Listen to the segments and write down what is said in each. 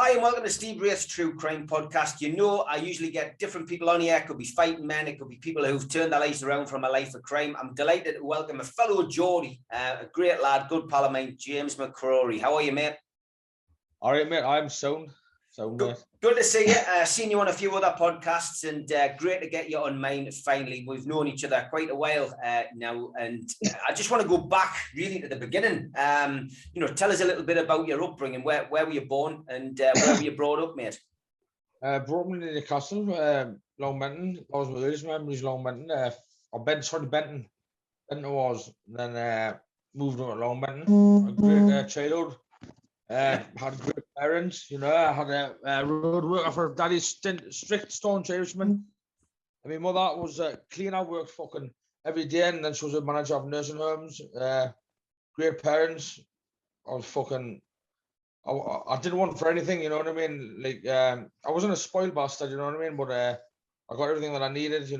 Hi and welcome to Steve Wraith's True Crime Podcast. You know, I usually get different people on here. It could be fighting men, it could be people who've turned their lives around from a life of crime. I'm delighted to welcome a fellow Geordie, a great lad, good pal of mine, James McCrory. How are you, mate? All right, mate. I'm sound. Good to see you. Seen you on a few other podcasts, and great to get you on mine finally. We've known each other quite a while now, and I just want to go back really to the beginning. Tell us a little bit about your upbringing. Where were you born, and where were you brought up, mate? Brought up in Newcastle, Long Benton. That was my earliest memories, Long Benton. Benton it was. And then moved on to Long Benton. A great childhood. Had great parents, I had a road worker for daddy's strict staunch Irishman. I mean, mother was a cleaner, worked fucking every day, and then she was a manager of nursing homes. Great parents. I didn't want for anything, you know what I mean? Like, I wasn't a spoiled bastard, you know what I mean? But I got everything that I needed, we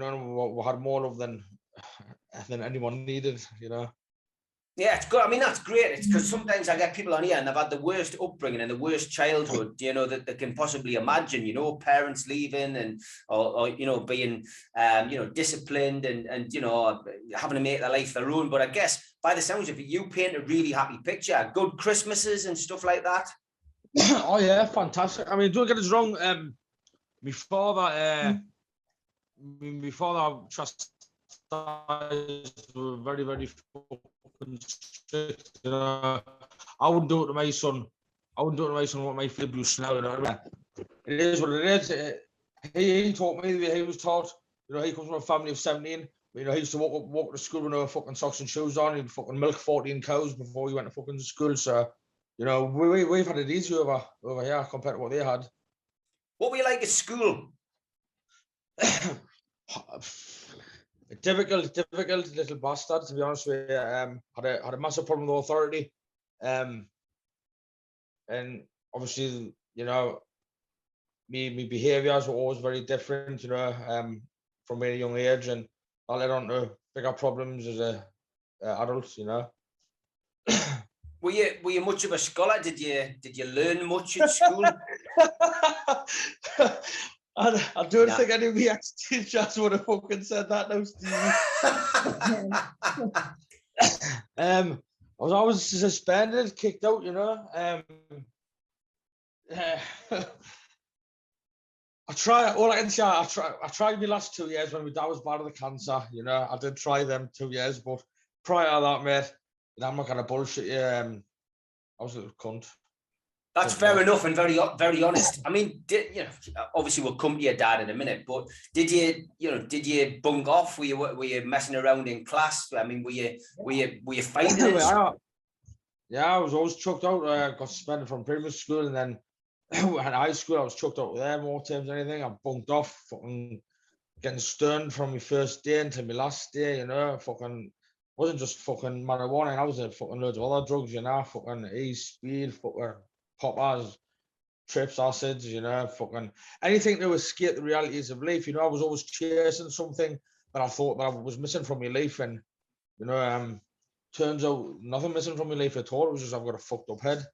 had more love than anyone needed, Yeah, it's good. I mean, that's great. It's because sometimes I get people on here and they've had the worst upbringing and the worst childhood, that they can possibly imagine, parents leaving and, or being, disciplined and having to make their life their own. But I guess by the sounds of it, you paint a really happy picture, good Christmases and stuff like that. Oh, yeah, fantastic. I mean, don't get us wrong. My father chastised were very, very fucking strict. I wouldn't do it to my son. What my flip loose now. It is what it is. He taught me the way he was taught. He comes from a family of 17. He used to walk to school with no fucking socks and shoes on. He'd fucking milk 14 cows before he went to fucking school. So, we've had it easy over here compared to what they had. What were you like at school? A difficult little bastard, to be honest with you. Had a massive problem with authority, and obviously, my behaviours were always very different, from a young age, and I led on to bigger problems as a adult, Were you much of a scholar? Did you learn much at school? I don't think any of the ex-teachers would have fucking said that now, Steve. I was always suspended, kicked out, I tried my last 2 years when my dad was bad of the cancer, I did try them 2 years, but prior to that, mate, I'm not gonna bullshit you. I was a little cunt. That's fair enough and very, very honest. I mean, obviously we'll come to your dad in a minute, but did you bunk off? Were you messing around in class? I mean, were you fighting? Yeah, I was always chucked out. Got suspended from primary school, and then at high school I was chucked out there more times than anything. I bunked off, fucking getting stoned from my first day until my last day. Fucking wasn't just fucking marijuana. I was fucking loads of other drugs. Fucking speed, fucking poppers, trips, acids, fucking anything to escape the realities of life. I was always chasing something that I thought that I was missing from my life, and turns out nothing missing from my life at all. It was just I've got a fucked up head.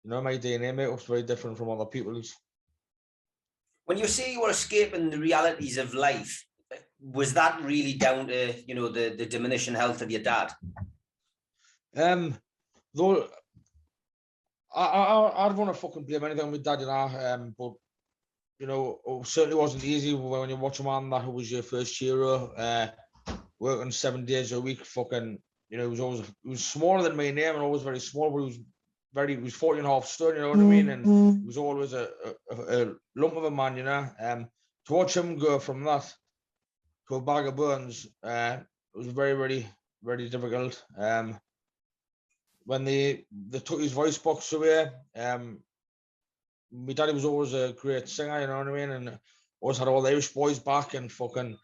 My DNA makeup's very different from other people's. When you say you were escaping the realities of life, was that really down to the diminishing health of your dad? Though I don't want to fucking blame anything on my dad, but it certainly wasn't easy when you watch a man that who was your first hero, working 7 days a week. Fucking, he was smaller than my name and always very small, but he was 40.5 stone, you know what I mean? And he was always a lump of a man, to watch him go from that to a bag of bones, it was very, very, very difficult. When they took his voice box away, my daddy was always a great singer, you know what I mean, and always had all the Irish boys back and fucking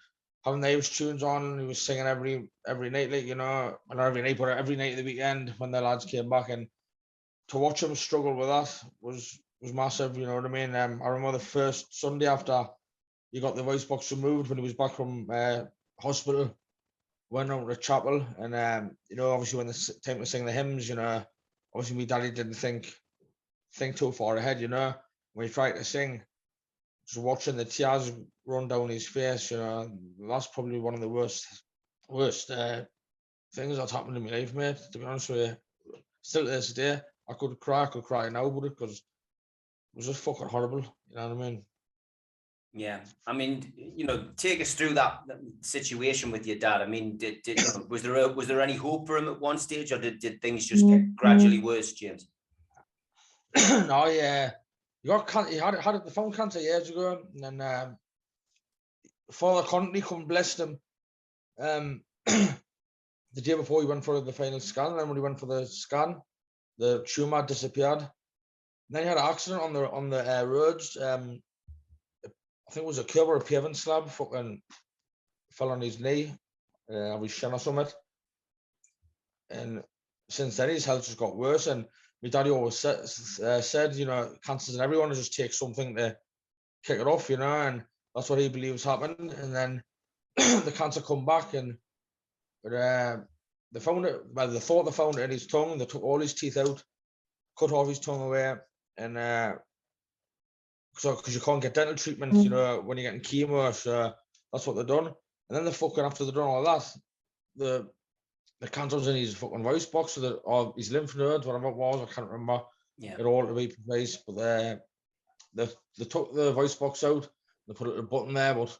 having the Irish tunes on, and he was singing every night, like, not every night, but every night of the weekend when the lads came back, and to watch him struggle with that was massive, you know what I mean. I remember the first Sunday after he got the voice box removed, when he was back from hospital, went out to chapel, and obviously when it's time to sing the hymns, obviously my daddy didn't think too far ahead, when he tried to sing, just watching the tears run down his face, you know, that's probably one of the worst things that's happened in my life, mate. To be honest with you, still to this day, I could cry now about it because it was just fucking horrible. You know what I mean? Yeah, I mean, you know, take us through that situation with your dad. I mean, was there any hope for him at one stage, or did things just get gradually worse, James? No, yeah, he had the phone cancer years ago, and then Father Conti come blessed him. The day before he went for the final scan, and then when he went for the scan, the tumor disappeared. And then he had an accident on the roads. I think it was a curb or a paving slab. Fucking fell on his knee, of his shin or something. And since then, his health just got worse. And my daddy always said, you know, cancer's in everyone, just take something to kick it off, you know. And that's what he believes happened. And then the cancer come back, and they found it. Well, they thought they found it in his tongue. They took all his teeth out, cut off his tongue away, and so because you can't get dental treatment, you know, when you're getting chemo, so that's what they've done. And then after they've done all that, the cancer was in his fucking voice box, or his lymph nodes, whatever it was, I can't remember. Yeah. It all to be precise, but they took the voice box out, they put a button there, but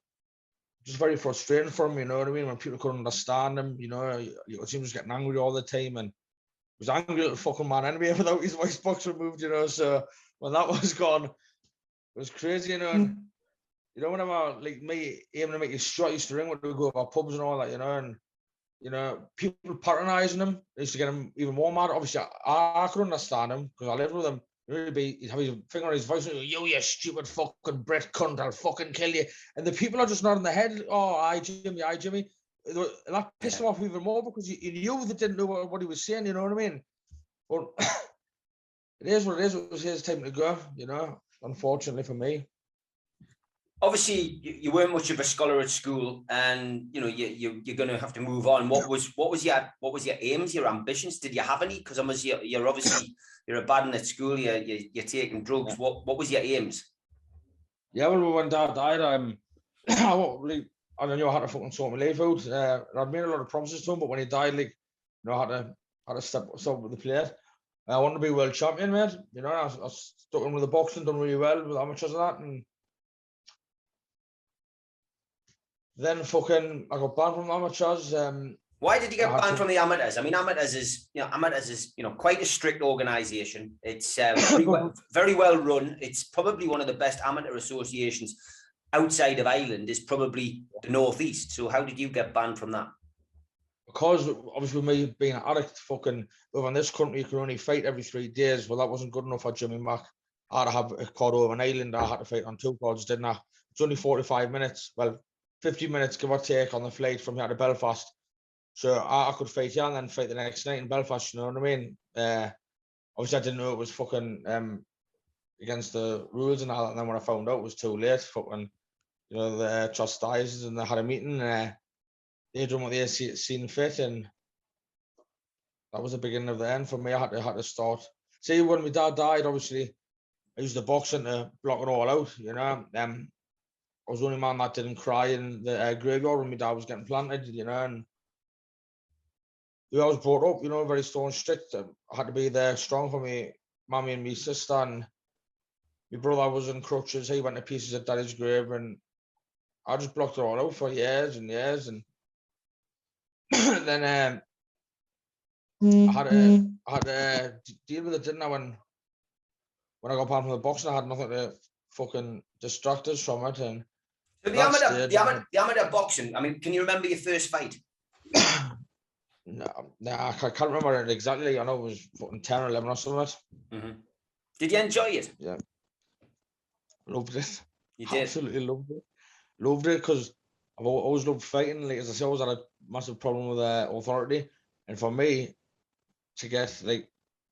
just very frustrating for him, you know what I mean? When people couldn't understand him, you know, you see him just getting angry all the time, and he was angry little fucking man anyway without his voice box removed, you know. So when that was gone, it was crazy, you know. And you know, whenever like me aiming to make his shot, used to ring when we go to our pubs and all that, you know, and you know, people patronising him, they used to get him even more mad. Obviously, I could understand him because I lived with him. He'd have his finger on his voice and go, you stupid fucking Brit cunt, I'll fucking kill you. And the people are just nodding their head, oh, aye, Jimmy. And that pissed him off even more because you knew they didn't know what he was saying, you know what I mean? But it is what it is. It was his time to go, you know, unfortunately for me. Obviously, you weren't much of a scholar at school, and you know you're going to have to move on. What was your aims, your ambitions? Did you have any? Because you're obviously a bad one at school. You're taking drugs. Yeah. What was your aims? Yeah, well, when Dad died, I don't know how to fucking sort my life out. I'd made a lot of promises to him, but when he died, like, you know, I had to step with the plate. I wanted to be world champion, mate. You know, I stuck in with the boxing, done really well with amateurs and that, and then fucking I got banned from amateurs. Why did you get banned from the amateurs? I mean, amateurs is quite a strict organisation. It's very well run. It's probably one of the best amateur associations outside of Ireland. Is probably the Northeast. So how did you get banned from that? Because obviously me being an addict, fucking over in this country, you can only fight every 3 days. Well, that wasn't good enough for Jimmy Mack. I had to have a card over in Ireland. I had to fight on 2 cards, didn't I? It's only 45 minutes. Well, 50 minutes, give or take, on the flight from here to Belfast. So I could fight here and then fight the next night in Belfast, you know what I mean? Obviously, I didn't know it was fucking against the rules and all that. And then when I found out, it was too late. Fucking, you know, the trustees, and they had a meeting. They done what they seen fit, and that was the beginning of the end for me. I had to start. See, when my dad died, obviously, I used the boxing to block it all out, you know. I was the only man that didn't cry in the graveyard when my dad was getting planted, you know. And I was brought up, you know, very stone strict. I had to be there strong for me, mommy and me sister. And my brother was in crutches. He went to pieces at daddy's grave, and I just blocked it all out for years and years. And then I had to deal with it, didn't I? When I got banned from the boxing, I had nothing to fucking distract us from it. And so the amateur boxing, I mean, can you remember your first fight? No, I can't remember it exactly. I know it was fucking 10 or 11 or something. Mm-hmm. Did you enjoy it? Yeah. Loved it. You did? Absolutely loved it. Loved it because I've always loved fighting. Like, as I say, I always had a massive problem with authority. And for me, to get, like,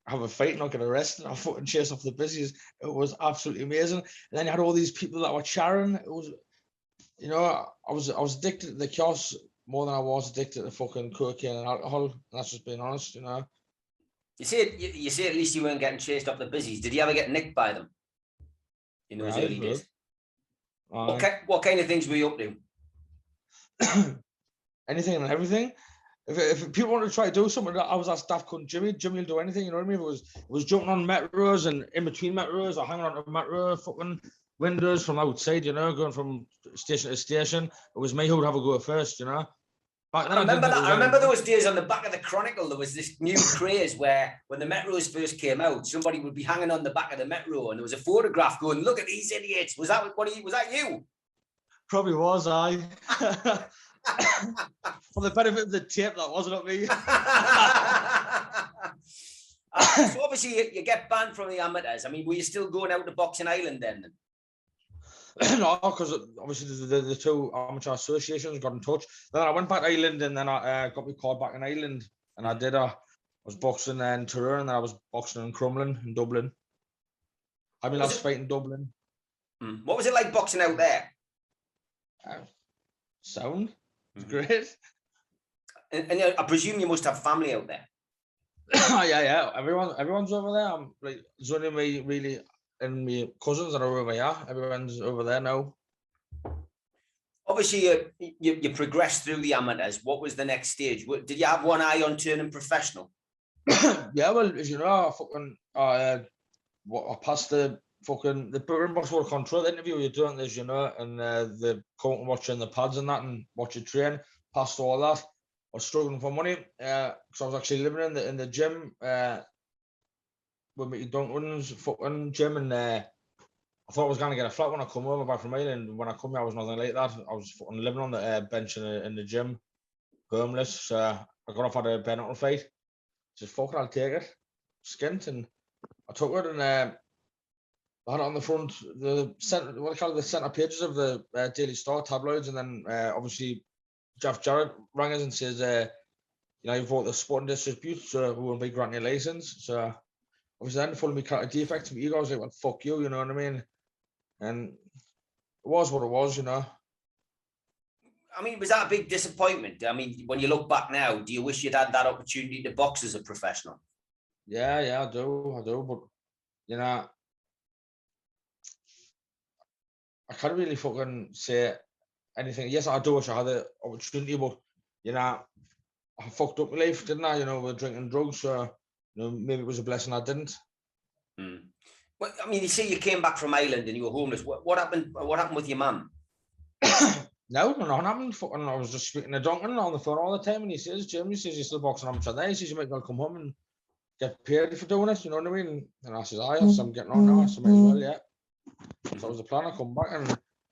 have a fight and not get arrested, I fucking chase off the busies, it was absolutely amazing. And then you had all these people that were cheering. It was, you know, I was addicted to the chaos more than I was addicted to fucking cocaine and alcohol. And that's just being honest, you know. You say at least you weren't getting chased off the busies. Did you ever get nicked by them? in those early days? What kind of things were you up to? Anything and everything. If people want to try to do something, I was that staff cunt Jimmy. Jimmy will do anything, you know what I mean? If it was jumping on metros and in between metros or hanging on to metro fucking windows from outside, you know, going from station to station. It was me who would have a go first, you know. Back then, I remember those days on the back of the Chronicle. There was this new craze where when the metros first came out, somebody would be hanging on the back of the metro, and there was a photograph going, "Look at these idiots." Was that you? Probably was I. For the benefit of the tape, that wasn't me. So obviously you get banned from the amateurs. I mean, were you still going out to Boxing Island then? No, because obviously the two amateur associations got in touch. Then I went back to Ireland, and then I got my card back in Ireland, and I was boxing in Tyrone, and then I was boxing in Crumlin in Dublin. I mean, last fight in Dublin. What was it like boxing out there? Sound. Great. And I presume you must have family out there. yeah. Everyone's over there. I'm like, there's only me really and my cousins that are over here. Everyone's over there now. Obviously, you progressed through the amateurs. What was the next stage? Did you have one eye on turning professional? Yeah, well, as you know, I passed the Box World Control interview you're doing this, you know, and the coach watching the pads and that and watch you train, passed all that. I was struggling for money because I was actually living in the gym with me Duncan's fucking gym, and I thought I was going to get a flat when I come over back from Ireland. When I come here, I was nothing like that. I was fucking living on the bench in the gym, homeless. So I got off at a bare knuckle fight. Just fucking, I'll take it. Skint, and I took it, and I had it on the front, the centre pages of the Daily Star tabloids, and then obviously Jeff Jarrett rang us and says, you know, you've brought the sporting dispute, so we won't be granting your license. So obviously then following me character defects, my ego was like, well, fuck you know what I mean? And it was what it was, you know. I mean, was that a big disappointment? I mean, when you look back now, do you wish you'd had that opportunity to box as a professional? Yeah, I do, but you know, I can't really fucking say anything. Yes, I do wish I had the opportunity, but you know, I fucked up my life, didn't I? You know, with drinking drugs. So you know, maybe it was a blessing I didn't. Well, I mean, you say you came back from Ireland and you were homeless. What happened? What happened with your mum? No, nothing happened. Fucking, I was just speaking to Duncan on the phone all the time, and he says, "Jim, he says you're still boxing amateur there. He says you might well come home and get paid for doing it. You know what I mean?" And I says, "Aye, so I'm getting on now. So might as well, yeah." So that was the plan. I come back, and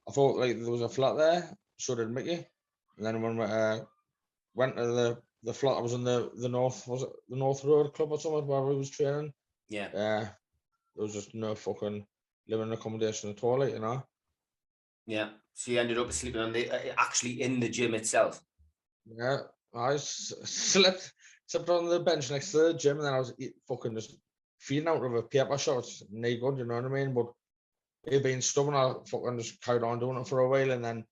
I thought like there was a flat there. So did Mickey. And then when we went to the flat, I was in the North, was it the North Road Club or something where we was training? Yeah. There was just no fucking living accommodation at all, like, you know. Yeah. So you ended up sleeping on actually in the gym itself. Yeah, I slept on the bench next to the gym, and then I was fucking just feeding out of a paper shot. It's no good, you know what I mean? But it being stubborn, I fucking just carried on doing it for a while, and then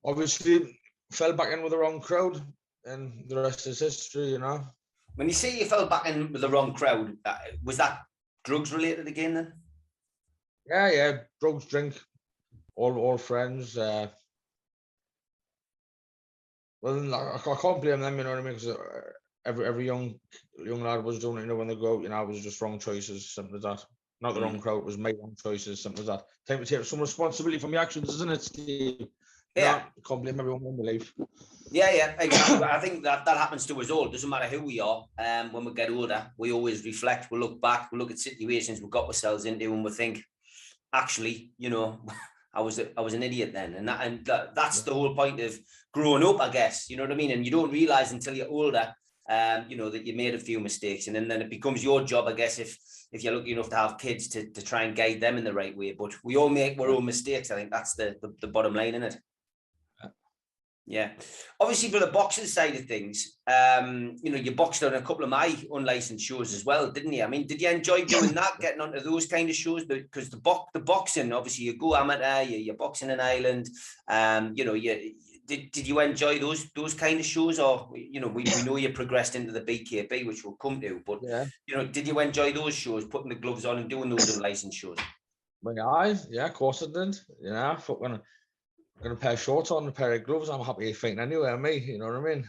obviously fell back in with the wrong crowd, and the rest is history, you know. When you say you fell back in with the wrong crowd, was that drugs related again then? Yeah, drugs, drink, all friends. Well, I can't blame them, you know what I mean? Because every young lad was doing it, you know, when they go out, you know, it was just wrong choices, simple as that. Not the wrong crowd, it was my wrong choices, simple as that. Time to take some responsibility for my actions, isn't it, Steve? Yeah. I can't blame everyone in my life. Yeah, exactly. I think that happens to us all. It doesn't matter who we are. When we get older, we always reflect. We look back. We look at situations we got ourselves into, and we think, actually, you know, I was an idiot then. And that's the whole point of growing up, I guess. You know what I mean? And you don't realize until you're older, you know, that you made a few mistakes, and then it becomes your job, I guess, if you're lucky enough to have kids, to try and guide them in the right way. But we all make our own mistakes. I think that's the bottom line, isn't it? Yeah. Obviously, for the boxing side of things, you know, you boxed on a couple of my unlicensed shows as well, didn't you? I mean, did you enjoy doing that, getting onto those kind of shows? Because the boxing, obviously, you go amateur, you're boxing in Ireland. You know, did you enjoy those kind of shows, or you know, we know you progressed into the BKB, which we'll come to, but you know, did you enjoy those shows, putting the gloves on and doing those unlicensed shows? My eyes, yeah, of course I did. You know, fucking got a pair of shorts on, a pair of gloves. I'm happy fighting anywhere, me. You know what I mean?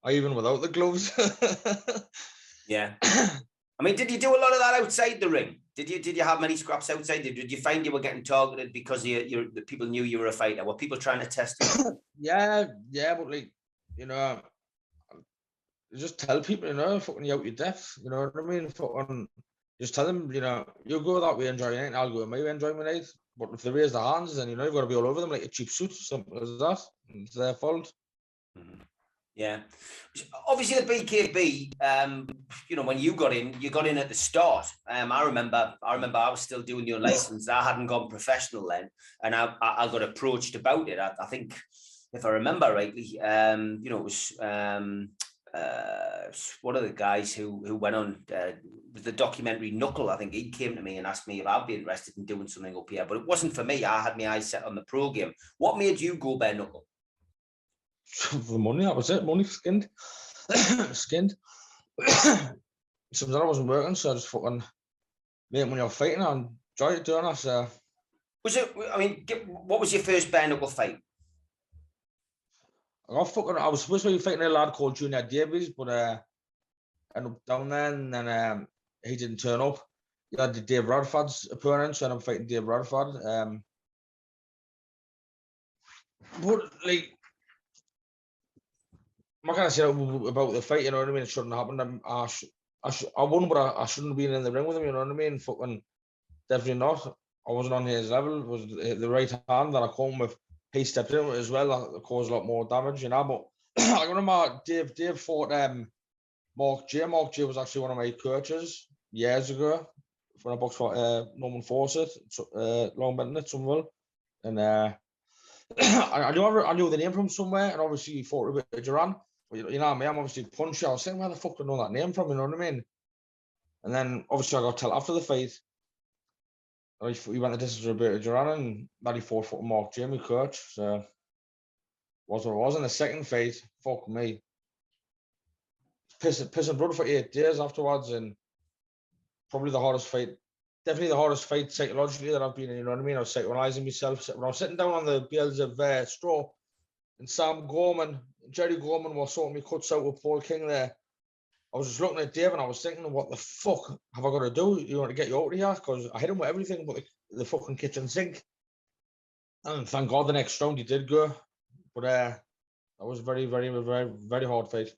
Or even without the gloves. Yeah. I mean, did you do a lot of that outside the ring? Did you have many scraps outside? Did you find you were getting targeted because the people knew you were a fighter? Were people trying to test you? Yeah, but like, you know, just tell people, you know, fucking you out your depth. You know what I mean? Fucking just tell them, you know, you go that way enjoy it, I'll go my way enjoy my night. But if they raise their hands, then you know you've got to be all over them like a cheap suit, simple as that. It's their fault. Yeah, obviously the BKB. You know, when you got in at the start. I remember I was still doing your license. I hadn't gone professional then, and I got approached about it. I think, if I remember rightly, you know, it was one of the guys who went on the documentary Knuckle. I think he came to me and asked me if I'd be interested in doing something up here, but it wasn't for me. I had my eyes set on the pro game. What made you go bare knuckle? The money, that was it. Money, skinned. Sometimes I wasn't working, so I just fucking made money off fighting and enjoyed it doing it. So. Was it? I mean, what was your first bare knuckle fight? I was supposed to be fighting a lad called Junior Davies, but I ended up down there, and then he didn't turn up. He had the Dave Radford's opponent, so I'm fighting Dave Radford. But like, I'm not gonna say about the fight, you know what I mean? It shouldn't have happened. I won, but I shouldn't have been in the ring with him, you know what I mean? Fucking definitely not. I wasn't on his level. It was the right hand that I come with. He stepped in as well. That caused a lot more damage, you know. But I remember Dave fought Mark J. Mark J was actually one of my coaches years ago when I boxed for Norman Fawcett, Long Benton at Somerville. And I knew the name from somewhere, and obviously he fought a bit of Duran. But you know what I mean? I'm obviously punched. I was saying, where the fuck do I know that name from? You know what I mean? And then obviously I got told after the fight, we went the distance with a bit of Duran, and that he fought for Mark J, my coach. So was what it was. In the second fight, fuck me. Pissing blood for 8 days afterwards, and probably the hardest fight, definitely the hardest fight psychologically that I've been in, you know what I mean? I was psychoanalyzing myself. When I was sitting down on the bales of straw, and Jerry Gorman was sorting me cuts out with Paul King there. I was just looking at Dave and I was thinking, what the fuck have I got to do? You want to get you out of here? Because I hit him with everything but the fucking kitchen sink. And thank God the next round he did go. But that was very, very, very, very hard fight.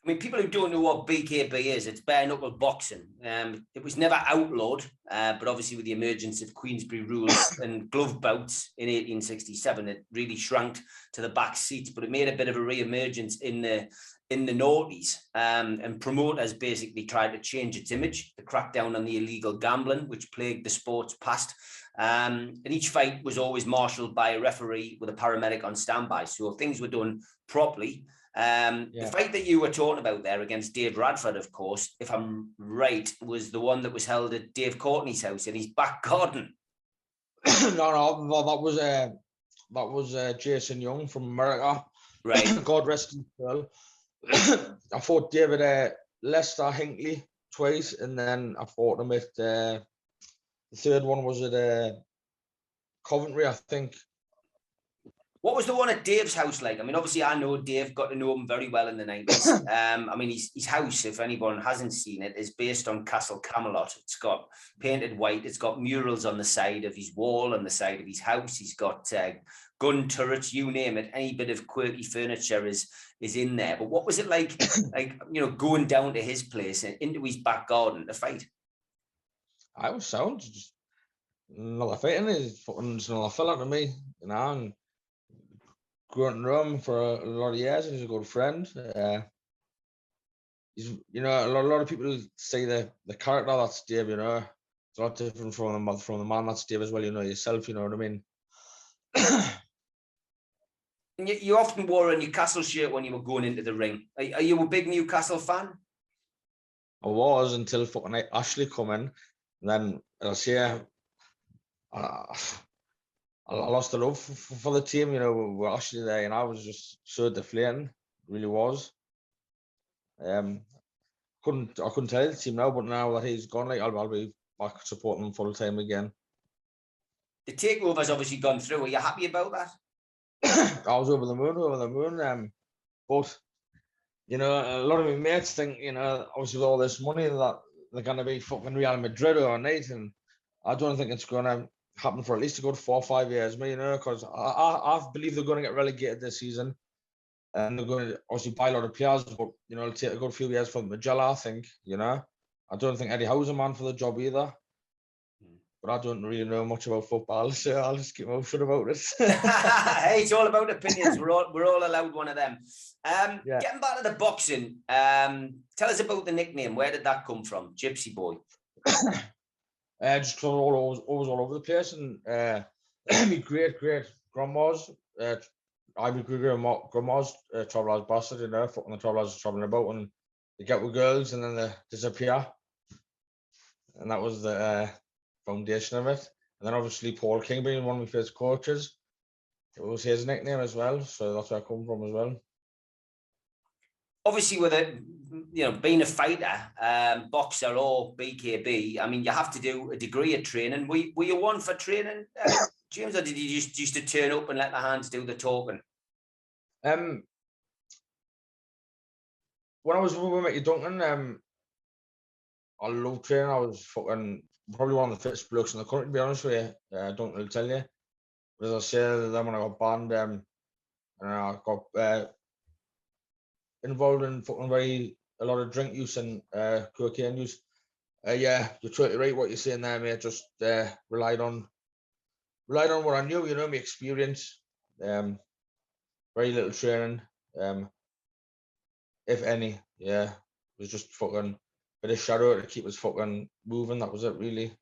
I mean, people who don't know what BKB is, it's bare knuckle boxing. It was never outlawed, but obviously with the emergence of Queensberry rules and glove bouts in 1867, it really shrank to the back seats. But it made a bit of a re-emergence in the noughties, and promoters basically tried to change its image, to crack down on the illegal gambling which plagued the sport's past. And each fight was always marshalled by a referee with a paramedic on standby. So if things were done properly. The fight that you were talking about there against Dave Radford, of course, if I'm right, was the one that was held at Dave Courtney's house in his back garden. No, that was Jason Young from America. Right. God rest his soul. I fought David Lester Hinckley twice, and then I fought him at the third one was at Coventry, I think. What was the one at Dave's house like? I mean, obviously, I know Dave, got to know him very well in the 90s. I mean, his house, if anyone hasn't seen it, is based on Castle Camelot. It's got painted white. It's got murals on the side of his wall, on the side of his house. He's got gun turrets, you name it. Any bit of quirky furniture is in there. But what was it like, going down to his place and into his back garden to fight? I was sound. Just another fighting. He's fucking just another fella to me, you know, and grew up in Rome for a lot of years, and he's a good friend. He's, you know, a lot of people say the character that's Dave, you know, it's a lot different from the man that's Dave as well, you know, yourself, you know what I mean? You often wore a Newcastle shirt when you were going into the ring. Are you a big Newcastle fan? I was, until fucking Ashley come in, and then last year, I lost the love for the team, you know, with Ashley there, and I was just so deflating, really was. I couldn't tell the team now, but now that he's gone, like I'll be back supporting him full time again. The takeover's obviously gone through. Are you happy about that? I was over the moon. But you know, a lot of my mates think, you know, obviously with all this money that they're going to be fucking Real Madrid overnight, and I don't think it's going to happen for at least a good 4 or 5 years, you know, because I believe they're going to get relegated this season, and they're going to obviously buy a lot of players, but you know, it'll take a good few years for Magella, I think, you know. I don't think Eddie Howe's a man for the job either. But I don't really know much about football, so I'll just keep my shut about it. Hey, it's all about opinions. We're all allowed one of them. Getting back to the boxing, tell us about the nickname. Where did that come from? Gypsy Boy. Just always all over the place, and my great grandmas, I be great grandmas, travel as bastard, you know, fucking the travelers traveling about, and they get with girls and then they disappear, and that was the foundation of it. And then obviously Paul King being one of my first coaches, it was his nickname as well, so that's where I come from as well. Obviously, with it, you know, being a fighter, boxer or BKB, I mean, you have to do a degree of training. Were you one for training, James, or did you just used to turn up and let the hands do the talking? When I was with Mickey Duncan, I loved training. I was fucking probably one of the fittest blokes in the country, to be honest with you. I don't really tell you. But as I said, then when I got banned, and I got involved in fucking a lot of drink use and cocaine use. Yeah, you're totally right what you're saying there, mate. Just relied on what I knew, you know, my experience. Very little training, if any. Yeah, it was just fucking bit of shadow to keep us fucking moving. That was it, really.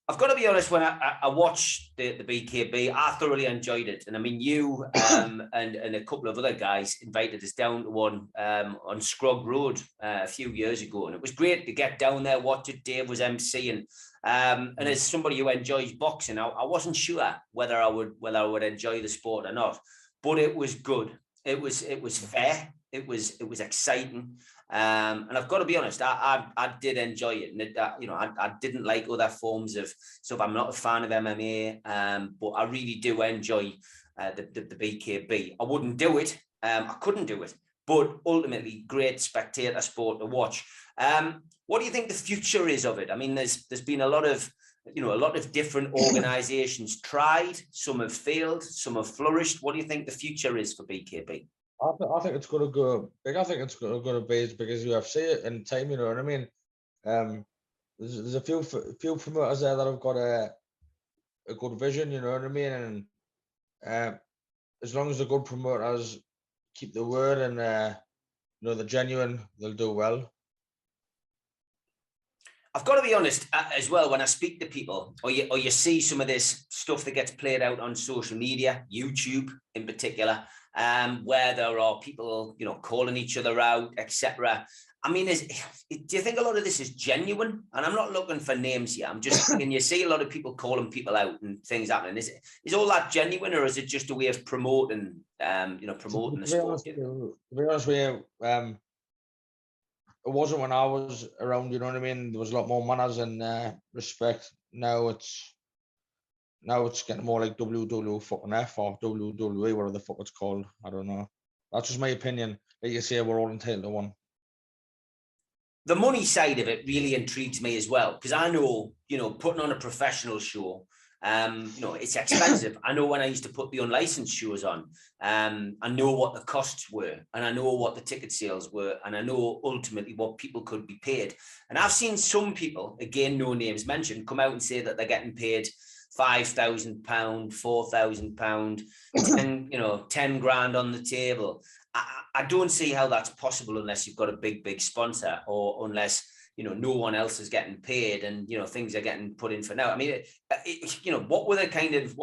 I've got to be honest, when I watched the BKB, I thoroughly enjoyed it. And I mean, you and a couple of other guys invited us down to one on Scrog Road a few years ago. And it was great to get down there, watch it. Dave was emceeing. And as somebody who enjoys boxing, I wasn't sure whether I would enjoy the sport or not. But it was good. It was fair. It was exciting. And I've got to be honest, I did enjoy it, and you know, I didn't like other forms of stuff. I'm not a fan of MMA, but I really do enjoy the BKB. I wouldn't do it. I couldn't do it, but ultimately, great spectator sport to watch. What do you think the future is of it? I mean, there's been a lot of different organisations tried. Some have failed. Some have flourished. What do you think the future is for BKB? I think it's going to go big. I think it's going to be as big as UFC in time. You know what I mean? There's a few promoters there that have got a good vision. You know what I mean? And as long as the good promoters keep the word and you know, they're genuine, they'll do well. I've got to be honest as well, when I speak to people or you see some of this stuff that gets played out on social media, YouTube in particular, where there are people, you know, calling each other out, etc. I mean, do you think a lot of this is genuine? And I'm not looking for names here. I'm just thinking you see a lot of people calling people out and things happening. Is all that genuine, or is it just a way of promoting, promoting the sport? To be honest with you, it wasn't when I was around, you know what I mean? There was a lot more manners and respect. Now it's getting more like WWF fucking F or WWE, whatever the fuck it's called. I don't know. That's just my opinion. Like you say, we're all entitled to one. The money side of it really intrigues me as well, because I know, you know, putting on a professional show, you know, it's expensive. I know when I used to put the unlicensed shows on, I know what the costs were, and I know what the ticket sales were, and I know ultimately what people could be paid. And I've seen some people, again, no names mentioned, come out and say that they're getting paid £5,000, £4,000, 10 grand on the table. I don't see how that's possible unless you've got a big sponsor, or unless, you know, no one else is getting paid and, you know, things are getting put in for now. I mean, you know, what were the kind of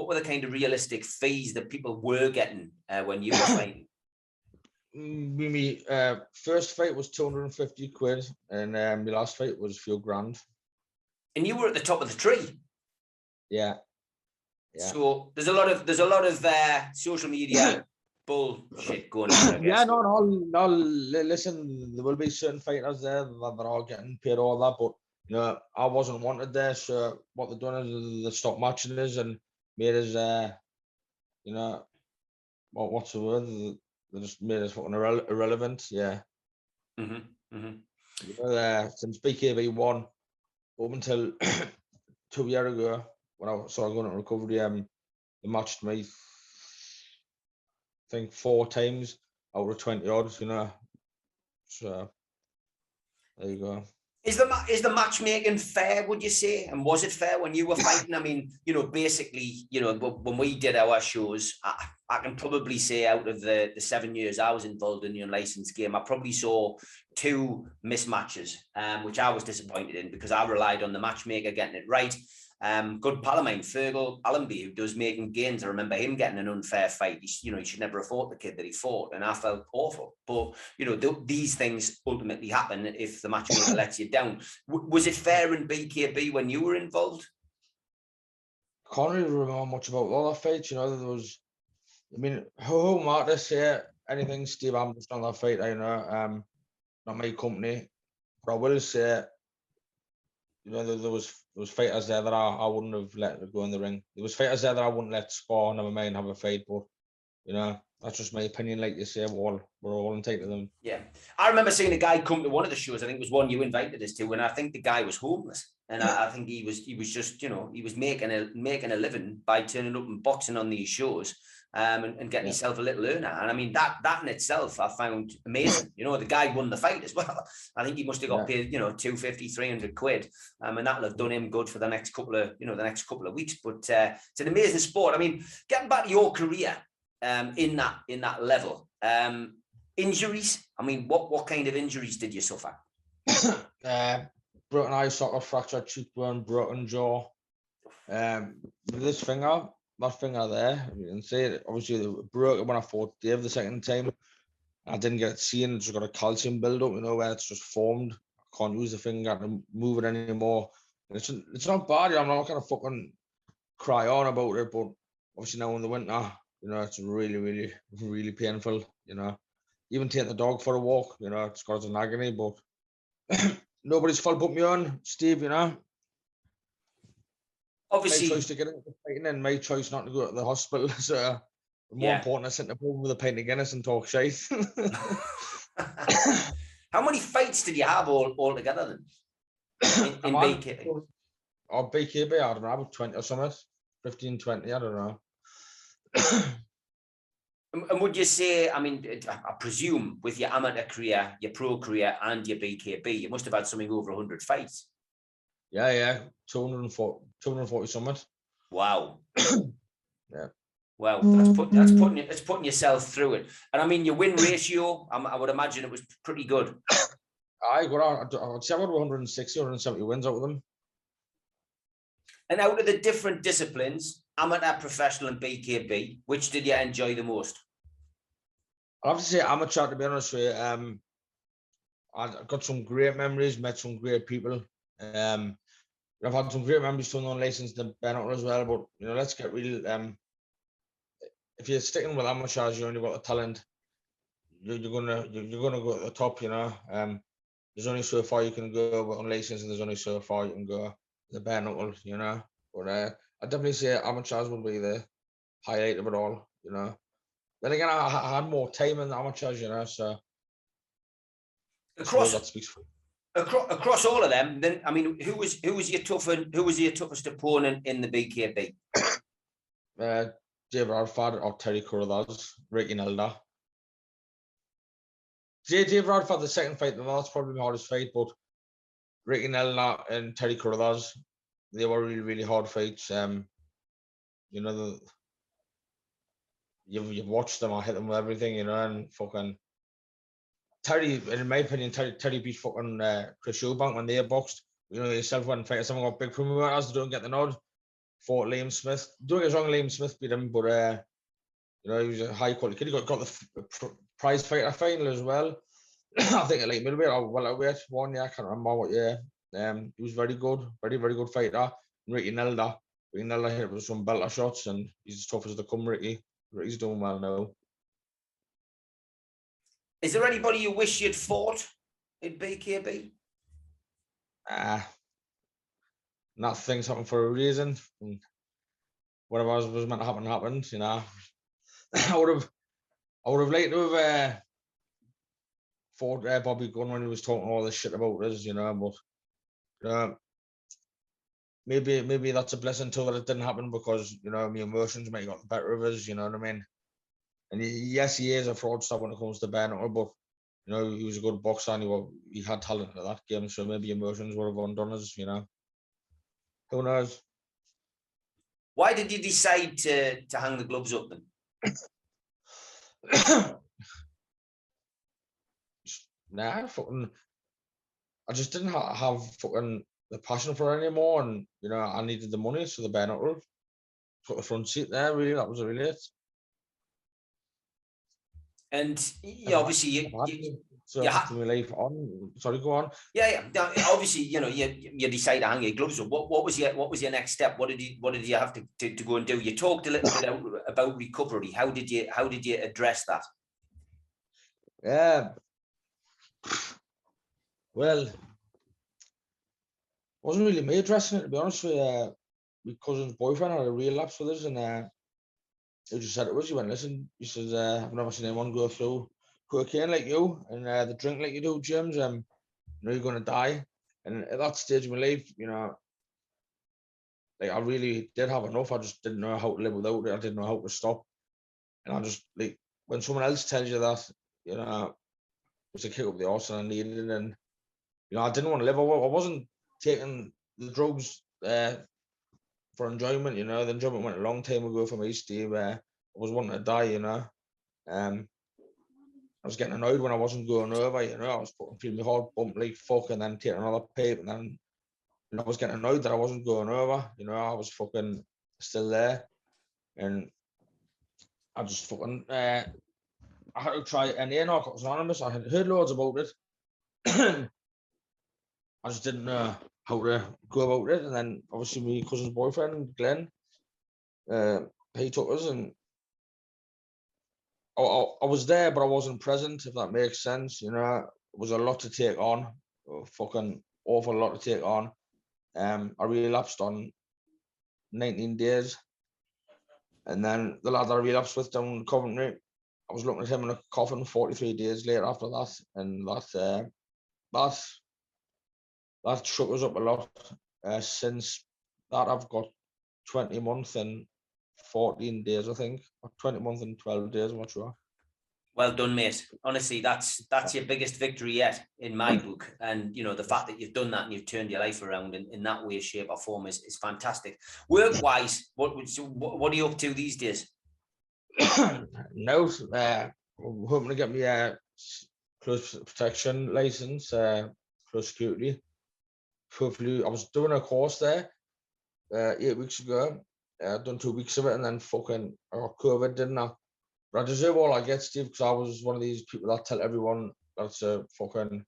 realistic fees that people were getting when you were fighting? My first fight was 250 quid, and my last fight was a few grand. And you were at the top of the tree. Yeah. So there's a lot of social media bullshit going on, I guess. Yeah, no. Listen, there will be certain fighters there that are all getting paid all that, but you know, I wasn't wanted there. So what they've done is they stopped matching us and made us, you know, what's the word? They just made us fucking irrelevant. Yeah. Mm-hmm. Mm-hmm. You know, since BKB won up until 2 years ago when I started going to recovery, they matched me, I think 4 times out of 20 odds, you know. So there you go. Is the matchmaking fair, would you say? And was it fair when you were fighting? I mean, you know, basically, you know, when we did our shows, I can probably say out of the 7 years I was involved in the unlicensed game, I probably saw 2 mismatches, which I was disappointed in because I relied on the matchmaker getting it right. Good pal of mine, Fergal Allenby, who does Making Gains. I remember him getting an unfair fight. He should never have fought the kid that he fought, and I felt awful. But you know, these things ultimately happen if the matchmaker lets you down. Was it fair in BKB when you were involved? I can't really remember much about all that fights. You know, there was, I mean, who might I say anything Steve Ambrose on that fight? You know, not my company, but I will say, you know, there was fighters there that I wouldn't have let go in the ring. There was fighters there that I wouldn't let score, never mind have a fight. But you know, that's just my opinion. Like you say, we're all entitled to them. Yeah, I remember seeing a guy come to one of the shows. I think it was one you invited us to, and I think the guy was homeless, and I think he was just, you know, he was making a living by turning up and boxing on these shows. And getting yourself a little earner. And I mean, that in itself, I found amazing. You know, the guy won the fight as well. I think he must have got paid, you know, 250, 300 quid. And that'll have done him good for the next couple of weeks. But it's an amazing sport. I mean, getting back to your career in that level, injuries. I mean, what kind of injuries did you suffer? Broken eye socket, fractured cheekbone, broken jaw. This finger, that finger there, you can see it. Obviously, it broke when I fought Dave the second time. I didn't get it seen. It's got a calcium buildup, you know, where it's just formed. I can't use the finger to move it anymore. And it's not bad. I'm not gonna fucking cry on about it, but obviously now in the winter, you know, it's really, really, really painful. You know, even taking the dog for a walk, you know, it's got an agony, but nobody's fault but me on, Steve. You know. Obviously, my choice to get into fighting and my choice not to go to the hospital. So more important, I sit in the pub with a pint of Guinness and talk shite. How many fights did you have all together then? In BKB? Or BKB, I don't know, about 20 or something. 15, 20, I don't know. And would you say, I mean, I presume with your amateur career, your pro career, and your BKB, you must have had something over 100 fights. Yeah, 240 something. Wow. Yeah. Well, that's putting yourself through it. And I mean, your win ratio, I would imagine it was pretty good. I'd say I got 160, 170 wins out of them. And out of the different disciplines, amateur, professional, and BKB, which did you enjoy the most? I'll have to say amateur, to be honest with you. I got some great memories, met some great people. I've had some great memories from unlicensed and Benetton as well. But you know, let's get real. If you're sticking with amateurs, you only got the talent. You're gonna go at the top. You know. There's only so far you can go with unlicensed, and there's only so far you can go the bare knuckle. You know. But I definitely say amateurs will be the highlight of it all. You know. Then again, I had more time in the amateurs. You know. So I suppose that speaks for. Across all of them, then I mean, who was your toughest opponent in the BKB? Dave Radford or Terry Carruthers, Ricky Nelda. Dave Radford, the second fight, that's probably the hardest fight, but Ricky Nelda and Terry Carruthers, they were really, really hard fights. You know, you've watched them, I hit them with everything, you know, and fucking Terry, in my opinion, Terry beat fucking Chris Eubank when they boxed. You know, yourself went and fight someone got big promoters, don't get the nod. Fought Liam Smith. Don't get wrong, Liam Smith beat him, but you know, he was a high quality kid. He got the prize fighter final as well. I think at like middleweight or welterweight one year, I can't remember what year. He was very good, very, very good fighter. Ricky Nelda hit with some belter shots, and he's as tough as they come, Ricky. Ricky's doing well now. Is there anybody you wish you'd fought in BKB? And that things happen for a reason. And whatever was meant to happen happened, you know. I would have liked to have fought Bobby Gunn when he was talking all this shit about us, you know, but maybe that's a blessing too that it didn't happen, because, you know, my emotions might have got the better of us, you know what I mean? And yes, he is a fraudster when it comes to bare knuckle, but, you know, he was a good boxer and he had talent at that game, so maybe emotions would have undone us, you know. Who knows? Why did you decide to hang the gloves up then? Nah, fucking, I just didn't have fucking the passion for it anymore, and, you know, I needed the money, so the bare knuckle took the front seat there. Really, that was really it. And obviously you have to life on. Sorry, go on. Yeah. Obviously, you know, you decide to hang your gloves up. What was your next step? What did you have to go and do? You talked a little bit about recovery. How did you address that? Yeah. Well, wasn't really me addressing it, to be honest with you. My cousin's boyfriend had a relapse with us, and he just said it was. He went, listen, he says, I've never seen anyone go through cocaine like you, and the drink like you do, James. You know, you're going to die. And at that stage of my life, you know, like, I really did have enough. I just didn't know how to live without it. I didn't know how to stop. And I just, like, when someone else tells you that, you know, it's a kick up the arse and I needed it. And, you know, I didn't want to live. I wasn't taking the drugs for enjoyment, you know. The enjoyment went a long time ago for me, Steve. I was wanting to die, you know. I was getting annoyed when I wasn't going over, you know. I was feeling my heart bump like fuck, and then taking another pipe, and then, you know, I was getting annoyed that I wasn't going over, you know. I was fucking still there, and I just fucking I had to try Narcotics Anonymous. I had heard loads about it. I just didn't know how to go about it. And then obviously my cousin's boyfriend, Glenn, he took us, and I was there, but I wasn't present, if that makes sense. You know, it was a lot to take on, a fucking awful lot to take on. I relapsed on 19 days. And then the lad that I relapsed with down in Coventry, I was looking at him in a coffin 43 days later after that. And that shook us up a lot. Since that, I've got 20 months and 14 days, I think, or 20 months and 12 days, I'm not sure. Well done, mate. Honestly, that's your biggest victory yet in my book. And, you know, the fact that you've done that and you've turned your life around in that way, shape or form is fantastic. Work-wise, what are you up to these days? No, I'm hoping to get me a close protection license, close security. Hopefully, I was doing a course there 8 weeks ago. I've done 2 weeks of it, and then fucking I got COVID, didn't I? But I deserve all I get, Steve, because I was one of these people that tell everyone that it's a fucking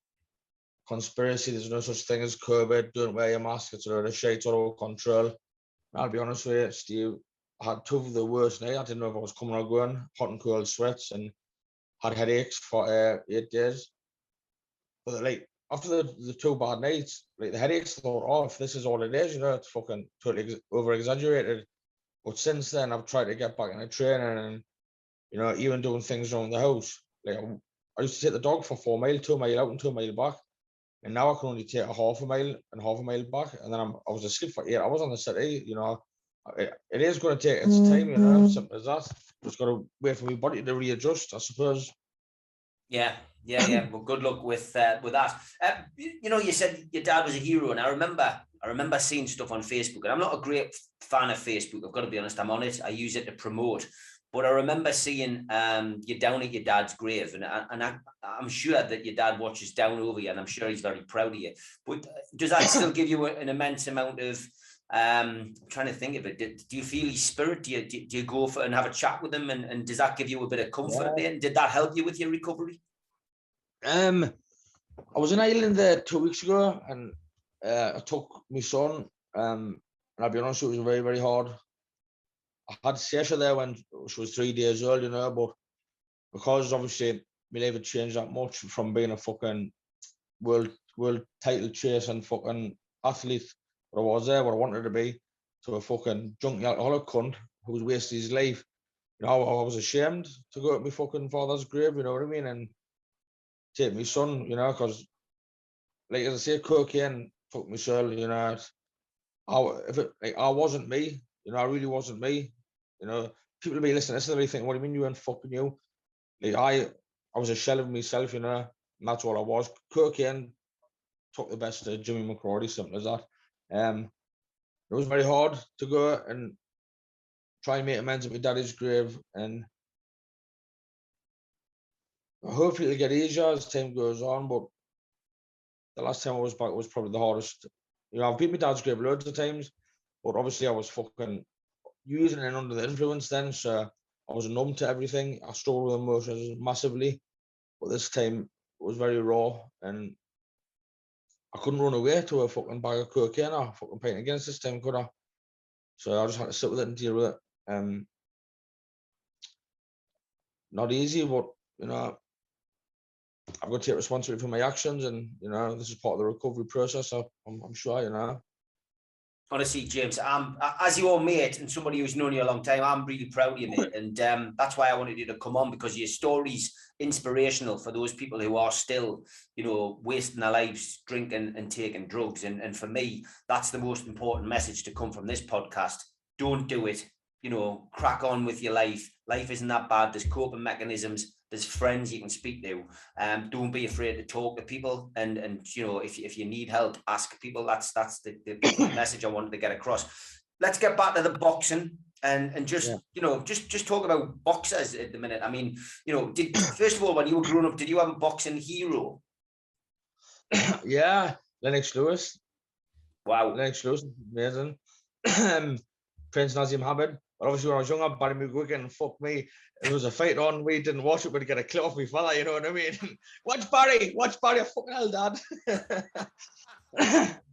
conspiracy. There's no such thing as COVID. Don't wear your mask. It's a load of shit. It's all control. And I'll be honest with you, Steve, I had two of the worst nights. I didn't know if I was coming or going. Hot and cold sweats, and had headaches for 8 days. But like after the 2 bad nights, like the headaches, I thought, oh, if this is all it is, you know, it's fucking totally over exaggerated. But since then, I've tried to get back into training, and, you know, even doing things around the house. Like I used to take the dog for 4 miles, 2 mile out and 2 mile back. And now I can only take a half a mile and half a mile back. And then I was asleep for 8 hours on the city, you know. It is going to take its time, you know, simple as that. Just got to wait for my body to readjust, I suppose. Yeah. Well, good luck with that. You know, you said your dad was a hero, and I remember seeing stuff on Facebook, and I'm not a great fan of Facebook. I've got to be honest. I'm on it. I use it to promote. But I remember seeing you down at your dad's grave, and I'm sure that your dad watches down over you, and I'm sure he's very proud of you. But does that still give you an immense amount of? I'm trying to think of it. Do you feel his spirit? Do you go for and have a chat with him, and does that give you a bit of comfort? Yeah. And did that help you with your recovery? I was in Ireland there 2 weeks ago, and I took my son. And I'll be honest, it was very, very hard. I had Sasha there when she was 3 days old, you know, but because obviously my life had changed that much from being a fucking world title chase and fucking athlete but I was there what I wanted to be, to a fucking junkie alcoholic cunt who was wasting his life. You know, I was ashamed to go to my fucking father's grave, you know what I mean, and take my son, you know, because, like as I say, cocaine took my soul, you know. I wasn't me, you know, I really wasn't me, you know. People will be listening to this and they think, what do you mean you weren't fucking you? Like I was a shell of myself, you know, and that's all I was. Cocaine took the best of Jimmy McCrory, simple as that. It was very hard to go and try and make amends at my daddy's grave, and hopefully it'll get easier as time goes on, but the last time I was back was probably the hardest. You know, I've been my dad's grave loads of times, but obviously I was fucking using it under the influence then, so I was numb to everything. I struggled with emotions massively, but this time it was very raw, and I couldn't run away to a fucking bag of cocaine or fucking pint against this time, could I? So I just had to sit with it and deal with it. Not easy, but you know, I've got to take responsibility for my actions, and you know, this is part of the recovery process. So I'm sure, you know. Honestly, James, as your mate and somebody who's known you a long time, I'm really proud of you, mate. And that's why I wanted you to come on, because your story's inspirational for those people who are still, you know, wasting their lives drinking and taking drugs. And for me, that's the most important message to come from this podcast. Don't do it. You know, crack on with your life. Life isn't that bad. There's coping mechanisms. There's friends you can speak to. Don't be afraid to talk to people, and you know, if you need help, ask people. That's the message I wanted to get across. Let's get back to the boxing and just you know, just talk about boxers at the minute. I mean, you know, first of all, when you were growing up, did you have a boxing hero? Yeah, Lennox Lewis. Wow, Lennox Lewis, amazing. Prince Nazim Hamid. But obviously, when I was younger, Barry McGuigan, fuck me. There was a fight on. We didn't watch it, but to get a clip off me fella, you know what I mean? Watch Barry, I fucking hell, Dad.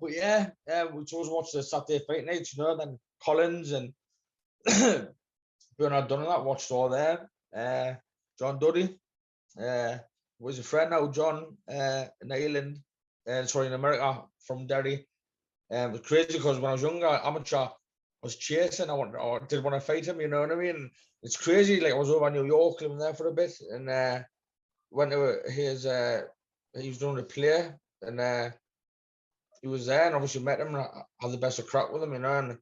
But yeah, we chose to watch the Saturday fight nights, you know, then Collins and Bernard Dunn and that, watched all there. John Duddy, was a friend now, John, in Ireland, sorry, in America, from Derry. It was crazy because when I was younger, amateur, I was chasing. I did want to fight him, you know what I mean? It's crazy. Like I was over in New York, living there for a bit, and went to his. He was doing a play, and he was there, and obviously met him, and I had the best of crack with him, you know. And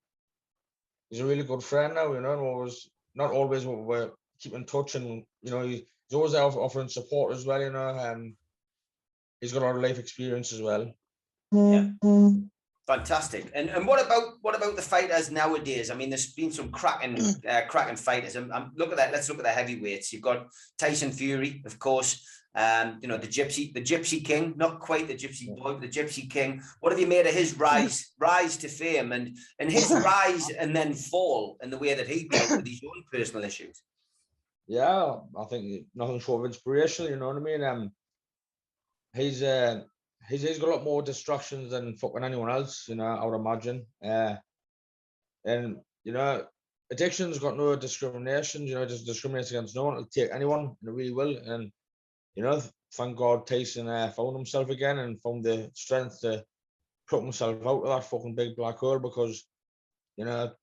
he's a really good friend now, you know. And always, not always, but we're keeping in touch, and you know, he's always there offering support as well, you know. He's got a lot of life experience as well. Yeah. Fantastic. And what about the fighters nowadays? I mean, there's been some cracking fighters. Look at that. Let's look at the heavyweights. You've got Tyson Fury, of course. You know, the Gypsy King, not quite the Gypsy boy, but the Gypsy King. What have you made of his rise to fame and his rise and then fall in the way that he dealt with his own personal issues? Yeah, I think nothing short of inspirational. You know what I mean? He's got a lot more distractions than fucking anyone else, you know, I would imagine. And you know, addiction's got no discrimination, you know, just discriminates against no one. It'll take anyone, and it really will. And you know, thank God Tyson found himself again and found the strength to put himself out of that fucking big black hole, because you know,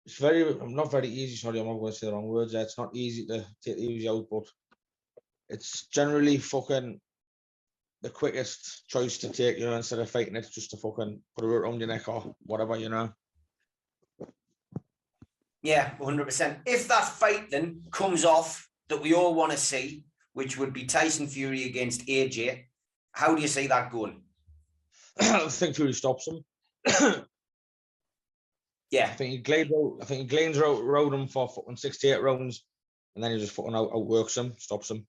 it's not very easy. Sorry, I'm not going to say the wrong words. It's not easy to take the easy out, but it's generally fucking the quickest choice to take, you know, instead of fighting it, just to fucking put a rope around your neck or whatever, you know. Yeah, 100%. If that fight then comes off that we all want to see, which would be Tyson Fury against AJ, how do you see that going? I think Fury stops him. Yeah. I think he glades out him for fucking 68 rounds, and then he just fucking outworks him, stops him.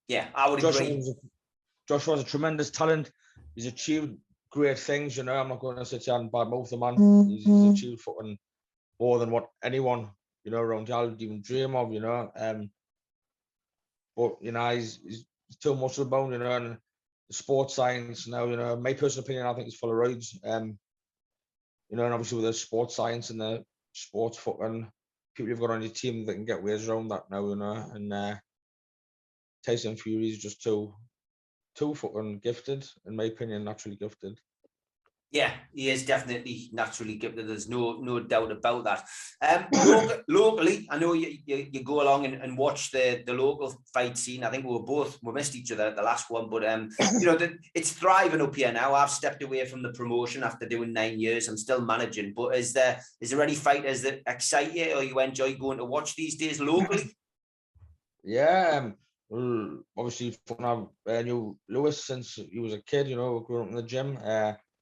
Yeah, I would agree. Joshua's a tremendous talent. He's achieved great things, you know. I'm not going to sit here and badmouth the man. He's achieved fucking more than what anyone, you know, around here would even dream of, you know. But you know, he's too muscle bound, you know, and the sports science now, you know, my personal opinion, I think he's full of roids. You know, and obviously with the sports science and the sports fucking people you've got on your team that can get ways around that now, you know. And Tyson Fury is just too too fucking gifted, in my opinion, naturally gifted. Yeah, he is definitely naturally gifted. There's no doubt about that. Locally, I know you go along and watch the local fight scene. I think we missed each other at the last one, but you know, it's thriving up here now. I've stepped away from the promotion after doing 9 years. I'm still managing, but is there any fighters that excite you or you enjoy going to watch these days locally? Yeah, well, obviously, I knew Lewis since he was a kid. You know, growing up in the gym.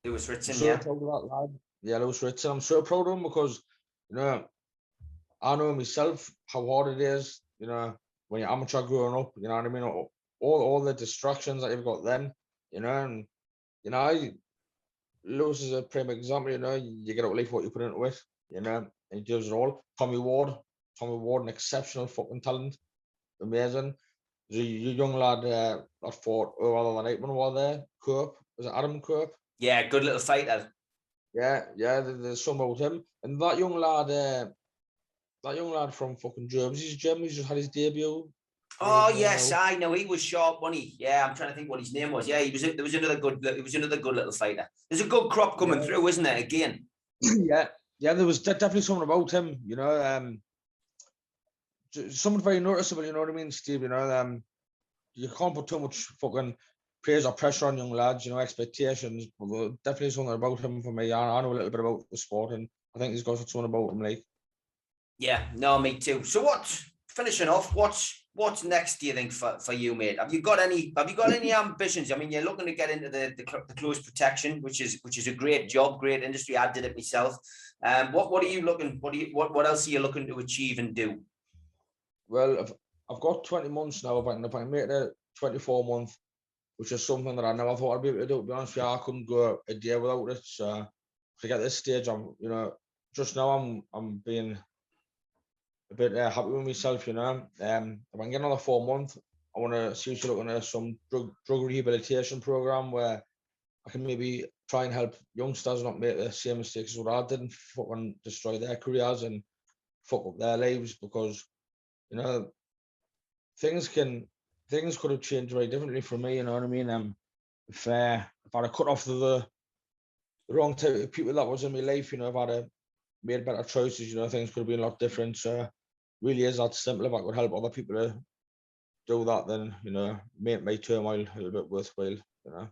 Lewis Ritson, so proud of that lad. Yeah, Lewis Ritson. I'm so proud of him because, you know, I know myself how hard it is, you know, when you're amateur growing up, you know what I mean? All the distractions that you've got then, you know, and, you know, Lewis is a prime example, you know, you get out of life what you put into it, you know, and he does it all. Tommy Ward, an exceptional fucking talent, amazing. There's a young lad that fought other than Aitman while there, Coop, was it Adam Coop? Yeah, good little fighter. Yeah, there's something about him. And that young lad from fucking Germany's gym, he's just had his debut. Oh yes, I know he was sharp, wasn't he? Yeah, I'm trying to think what his name was. Yeah, there was another good little fighter. There's a good crop coming through, isn't there? Again. yeah, there was definitely something about him, you know. Something very noticeable, you know what I mean, Steve. You know, you can't put too much fucking praise or pressure on young lads, you know, expectations. But definitely something about him for me. I know a little bit about the sport, and I think he's got something about him, like. Yeah, no, me too. So finishing off, what's next, do you think, for you, mate? Have you got any ambitions? I mean, you're looking to get into the close protection, which is a great job, great industry. I did it myself. What are you looking, what else are you looking to achieve and do? Well, I've got 20 months now. If I make it a 24-month, which is something that I never thought I'd be able to do, to be honest with you, I couldn't go a day without it. So to get this stage, I'm, you know, just now I'm being a bit happy with myself, you know. If I can get another 4 months, I want to seriously look into some drug rehabilitation program where I can maybe try and help youngsters not make the same mistakes as what I did and fucking destroy their careers and fuck up their lives, because, you know, things could have changed very differently for me, you know what I mean? If I'd cut off the wrong type of people that was in my life, you know, if I'd have made better choices, you know, things could have been a lot different. So really is that simple. If I could help other people to do that, then, you know, make my turmoil a little bit worthwhile, you know.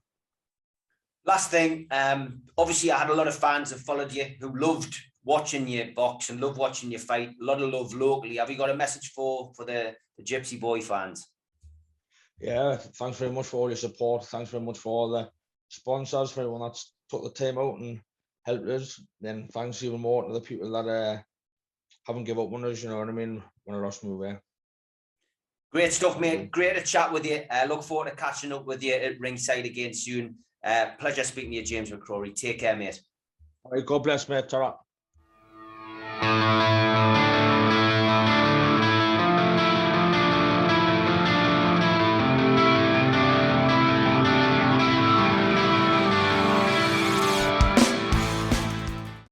Last thing, obviously I had a lot of fans that followed you who loved watching you box and loved watching you fight. A lot of love locally. Have you got a message for the Gypsy Boy fans? Yeah, thanks very much for all your support. Thanks very much for all the sponsors, for everyone that's took the time out and helped us. Then thanks even more to the people that haven't given up on us, you know what I mean, when I lost my way. Great stuff, mate. Great to chat with you. Look forward to catching up with you at ringside again soon. Pleasure speaking to you, James McCrory. Take care, mate. All right, God bless, mate. Ta-ra.